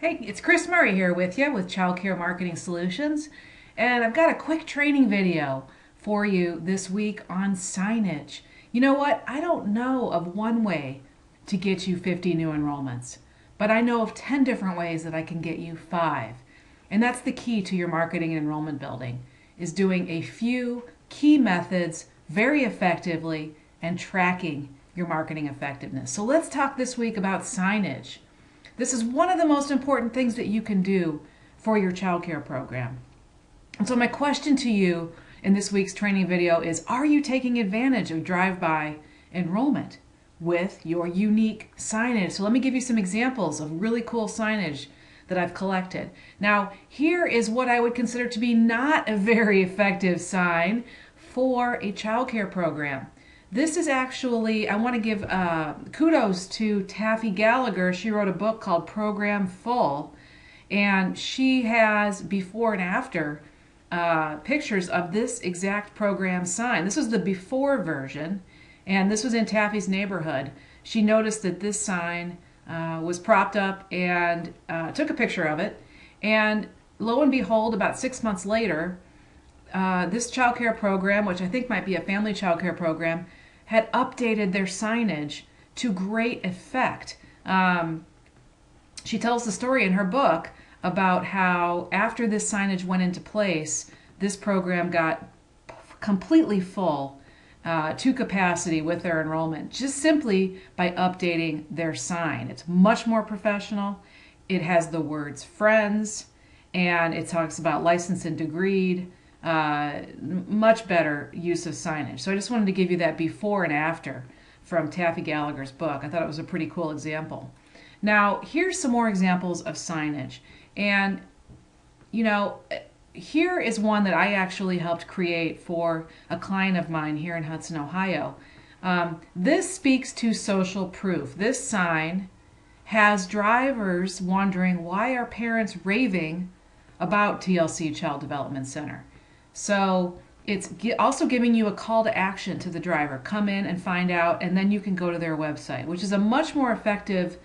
Hey, it's Chris Murray here with you with Childcare Marketing Solutions, and I've got a quick training video for you this week on signage. You know what? I don't know of one way to get you 50 new enrollments, but I know of 10 different ways that I can get you 5. And that's the key to your marketing and enrollment building, is doing a few key methods very effectively and tracking your marketing effectiveness. So let's talk this week about signage. This is one of the most important things that you can do for your childcare program. And so my question to you in this week's training video is, are you taking advantage of drive-by enrollment with your unique signage? So let me give you some examples of really cool signage that I've collected. Now, here is what I would consider to be not a very effective sign for a childcare program. This is actually, I want to give kudos to Taffy Gallagher. She wrote a book called Program Full, and she has before and after pictures of this exact program sign. This was the before version, and this was in Taffy's neighborhood. She noticed that this sign was propped up and took a picture of it, and lo and behold, about 6 months later, this childcare program, which I think might be a family childcare program, had updated their signage to great effect. She tells the story in her book about how after this signage went into place, this program got completely full to capacity with their enrollment, just simply by updating their sign. It's much more professional. It has the words friends, and it talks about licensed and degreed. Much better use of signage. So I just wanted to give you that before and after from Taffy Gallagher's book. I thought it was a pretty cool example. Now, here's some more examples of signage. And, you know, here is one that I actually helped create for a client of mine here in Hudson, Ohio. This speaks to social proof. This sign has drivers wondering, why are parents raving about TLC Child Development Center? So it's also giving you a call to action to the driver. Come in and find out, and then you can go to their website, which is a much more effective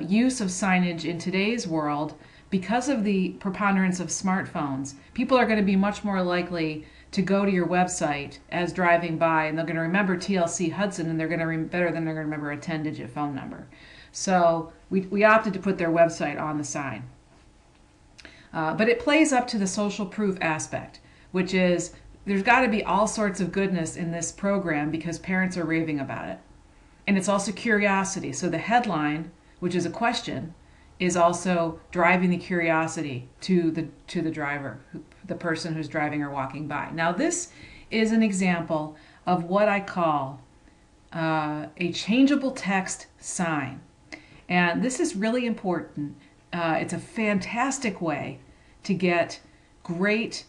use of signage in today's world. Because of the preponderance of smartphones, people are going to be much more likely to go to your website as driving by, and they're going to remember TLC Hudson, and they're going to better than they're going to remember a 10-digit phone number. So we opted to put their website on the sign. But it plays up to the social proof aspect, which is there's got to be all sorts of goodness in this program because parents are raving about it. And it's also curiosity. So the headline, which is a question, is also driving the curiosity to the driver, the person who's driving or walking by. Now this is an example of what I call a changeable text sign. And this is really important. It's a fantastic way to get great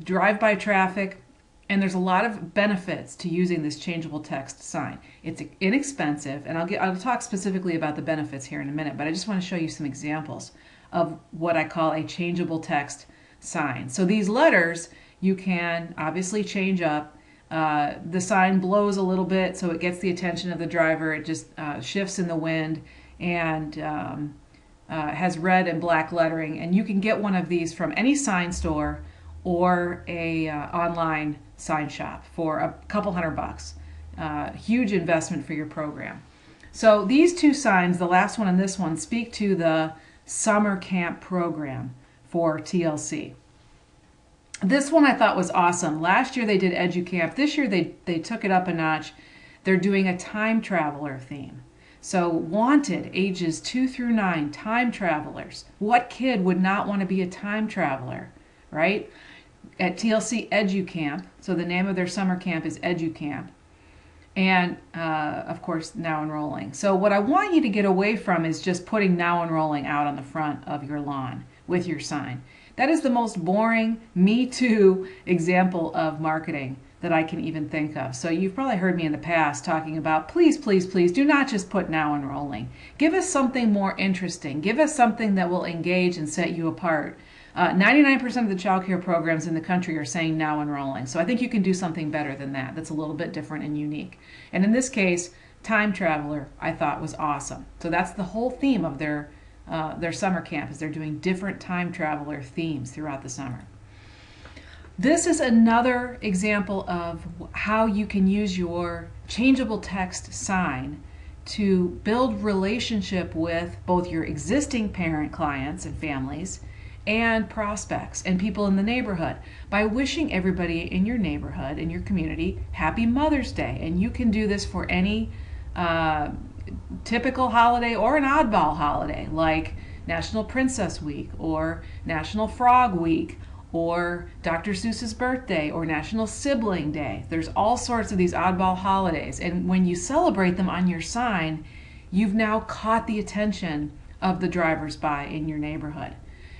drive-by traffic, and there's a lot of benefits to using this changeable text sign. It's inexpensive, and I'll talk specifically about the benefits here in a minute, but I just want to show you some examples of what I call a changeable text sign. So these letters you can obviously change up. The sign blows a little bit so it gets the attention of the driver. It just shifts in the wind, and has red and black lettering, and you can get one of these from any sign store or a online sign shop for a couple $100. Huge investment for your program. So these two signs, the last one and this one, speak to the summer camp program for TLC. This one I thought was awesome. Last year they did EduCamp. This year they took it up a notch. They're doing a time traveler theme. So wanted ages 2 through 9, time travelers. What kid would not want to be a time traveler, right? At TLC EduCamp, so the name of their summer camp is EduCamp. And of course, now enrolling. So what I want you to get away from is just putting now enrolling out on the front of your lawn with your sign. That is the most boring, me too example of marketing that I can even think of. So you've probably heard me in the past talking about, please, please, please do not just put now enrolling. Give us something more interesting. Give us something that will engage and set you apart. 99% of the childcare programs in the country are saying now enrolling. So I think you can do something better than that. That's a little bit different and unique. And in this case, time traveler I thought was awesome. So that's the whole theme of their summer camp, is they're doing different time traveler themes throughout the summer. This is another example of how you can use your changeable text sign to build relationship with both your existing parent clients and families and prospects and people in the neighborhood by wishing everybody in your neighborhood, in your community, Happy Mother's Day. And you can do this for any typical holiday or an oddball holiday like National Princess Week or National Frog Week or Dr. Seuss's birthday or National Sibling Day. There's all sorts of these oddball holidays, and when you celebrate them on your sign, you've now caught the attention of the drivers-by in your neighborhood.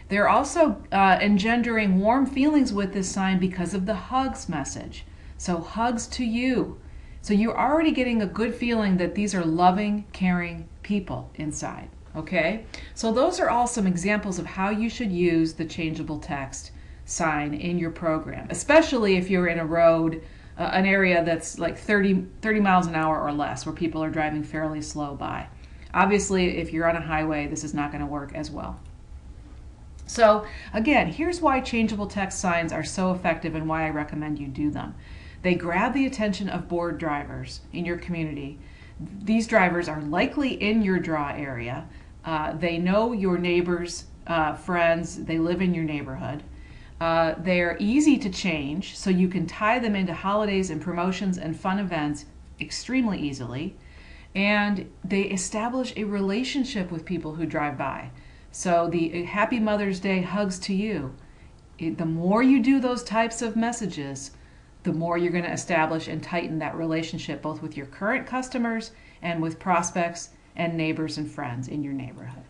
They're also engendering warm feelings with this sign because of the hugs message. So hugs to you. So you're already getting a good feeling that these are loving, caring people inside. Okay? So those are all some examples of how you should use the changeable text sign in your program, especially if you're in a road, an area that's like 30 miles an hour or less, where people are driving fairly slow by. Obviously, if you're on a highway, this is not going to work as well. So again, here's why changeable text signs are so effective and why I recommend you do them. They grab the attention of bored drivers in your community. These drivers are likely in your draw area. They know your neighbors, friends, they live in your neighborhood. They're easy to change, so you can tie them into holidays and promotions and fun events extremely easily. And they establish a relationship with people who drive by. So the Happy Mother's Day hugs to you. The more you do those types of messages, the more you're going to establish and tighten that relationship both with your current customers and with prospects and neighbors and friends in your neighborhood.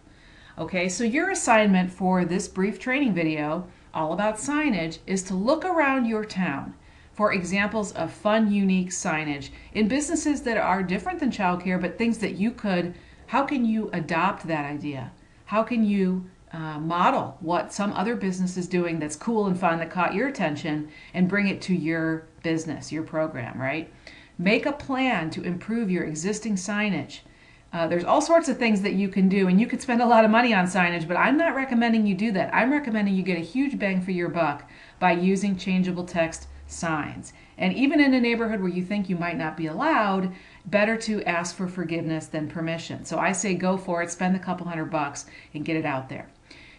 Okay, so your assignment for this brief training video all about signage is to look around your town for examples of fun, unique signage in businesses that are different than childcare, but things that you could, how can you adopt that idea? How can you model what some other business is doing that's cool and fun that caught your attention and bring it to your business, your program, right? Make a plan to improve your existing signage. There's all sorts of things that you can do, and you could spend a lot of money on signage, but I'm not recommending you do that. I'm recommending you get a huge bang for your buck by using changeable text signs. And even in a neighborhood where you think you might not be allowed, better to ask for forgiveness than permission. So I say go for it, spend a couple $100 and get it out there.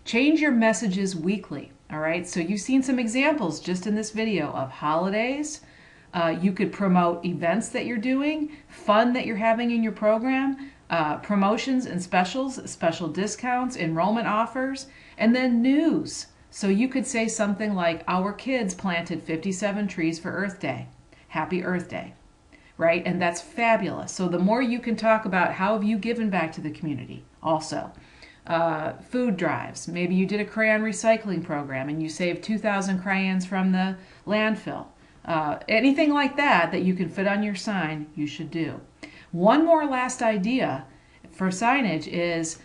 Change your messages weekly, all right? So you've seen some examples just in this video of holidays. You could promote events that you're doing, fun that you're having in your program, promotions and specials, special discounts, enrollment offers, and then news. So you could say something like, our kids planted 57 trees for Earth Day. Happy Earth Day, right? And that's fabulous. So the more you can talk about how have you given back to the community also. Food drives. Maybe you did a crayon recycling program and you saved 2,000 crayons from the landfill. Anything like that that you can fit on your sign, you should do. One more last idea for signage is,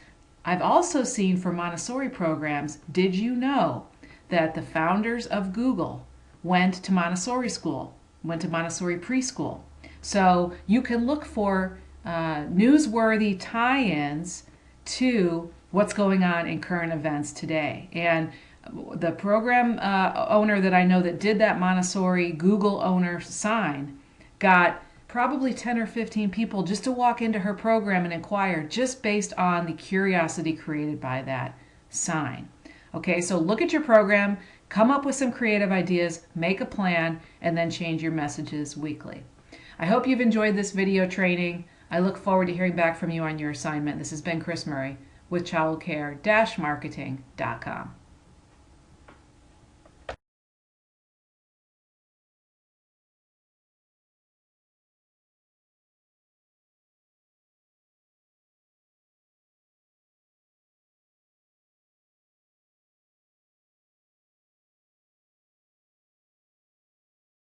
I've also seen for Montessori programs, did you know that the founders of Google went to Montessori school, went to Montessori preschool? So you can look for newsworthy tie-ins to what's going on in current events today. And the program owner that I know that did that Montessori Google owner sign got probably 10 or 15 people just to walk into her program and inquire, just based on the curiosity created by that sign. Okay, so look at your program, come up with some creative ideas, make a plan, and then change your messages weekly. I hope you've enjoyed this video training. I look forward to hearing back from you on your assignment. This has been Chris Murray with childcare-marketing.com.